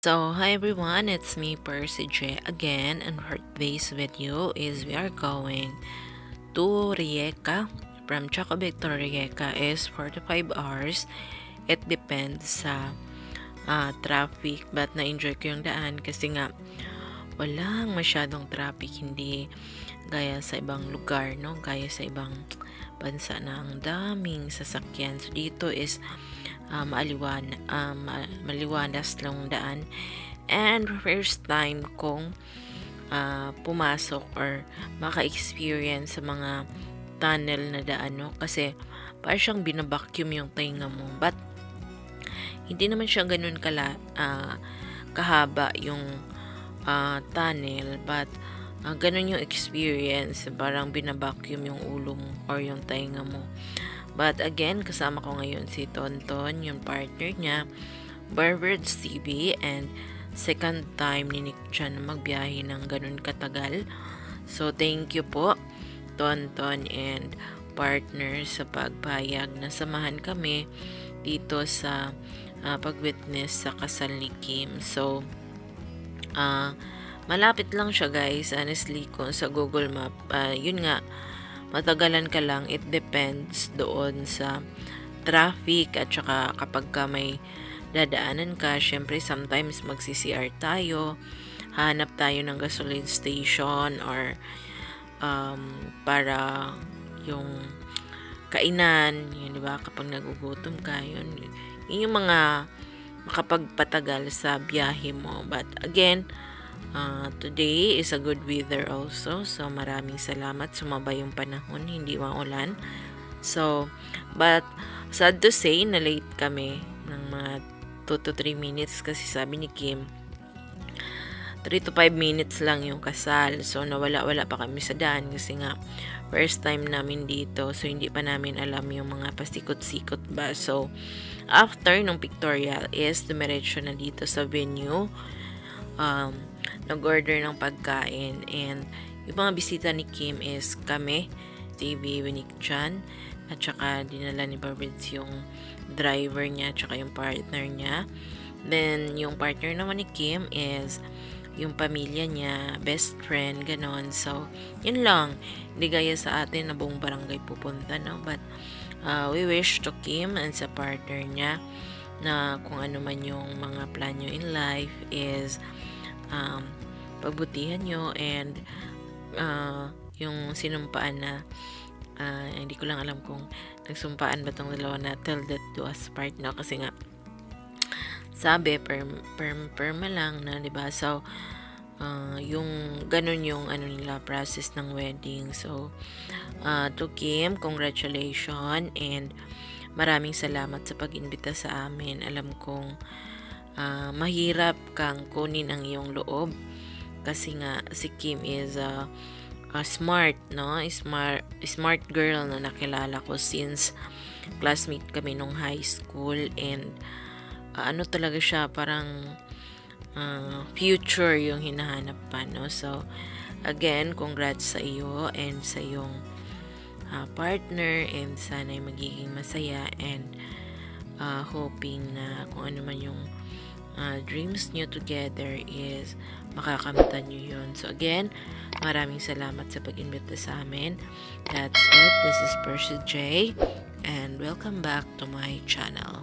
So, hi everyone, it's me Percy J again, and for today's video is we are going to Rijeka. From Chacobec to Rijeka is 45 hours. It depends sa traffic, but na-enjoy ko yung daan kasi nga walang masyadong traffic, hindi gaya sa ibang lugar, no? Gaya sa ibang bansa na ang daming sasakyan. So, dito is maliwanas lang daan. And first time kong pumasok or maka-experience sa mga tunnel na daan, no? Kasi parang siyang binabacuum yung tainga mo. But hindi naman siya ganun kahaba yung tunnel, but ganun yung experience, parang binabacuum yung ulo mo or yung tainga mo. But again, kasama ko ngayon si Tonton, yung partner niya, Barbirds TV, and second time ni Nick Chan na magbiyahe ng ganun katagal. So, thank you po, Tonton and partner, sa pagpayag na samahan kami dito sa pag-witness sa kasal ni Kim. So, malapit lang siya guys, honestly, kung sa Google Map. Yun nga, matagalan ka lang, it depends doon sa traffic at saka kapag ka may dadaanan ka, syempre sometimes magsi-CR tayo, hanap tayo ng gasoline station or para yung kainan, yun, diba? Kapag nagugutom ka, yun yung mga makapagpatagal sa biyahe mo. But again, today is a good weather also. So, maraming salamat. Sumabay yung panahon. Hindi maulan. So, but sad to say, na late kami ng mga 2 to 3 minutes kasi sabi ni Kim, 3 to 5 minutes lang yung kasal. So, nawala-wala pa kami sa daan kasi nga, first time namin dito. So, hindi pa namin alam yung mga pasikot-sikot ba. So, after nung pictorial is dumiretso na dito sa venue. Nag-order ng pagkain, and yung mga bisita ni Kim is kami, TV, Nick Chan, at saka dinala ni Barbets yung driver niya, at saka yung partner niya. Then, yung partner naman ni Kim is yung pamilya niya, best friend, ganon. So, yun lang. Hindi gaya sa atin na buong barangay pupunta, no? But, we wish to Kim and sa partner niya na kung ano man yung mga plan nyo in life is pagbutihan nyo, and yung sinumpaan na hindi ko lang alam kung nagsumpaan ba tong dalawa na till death do us part, no? Kasi nga sabi perma lang na, diba? So yung ganun yung nila process ng wedding. So to Kim, congratulations and maraming salamat sa pag-imbita sa amin. Alam kong mahirap kang kunin ang iyong loob kasi nga si Kim is smart, no? Smart girl na nakilala ko since classmate kami nung high school, and talaga siya, parang future yung hinahanap pa, no? So again, congrats sa iyo and sa iyong partner, and sana'y magiging masaya, and hoping na kung ano man yung dreams nyo together is makakamtan nyo yun. So again, maraming salamat sa pag-imbita sa amin. That's it. This is Percy J, and welcome back to my channel.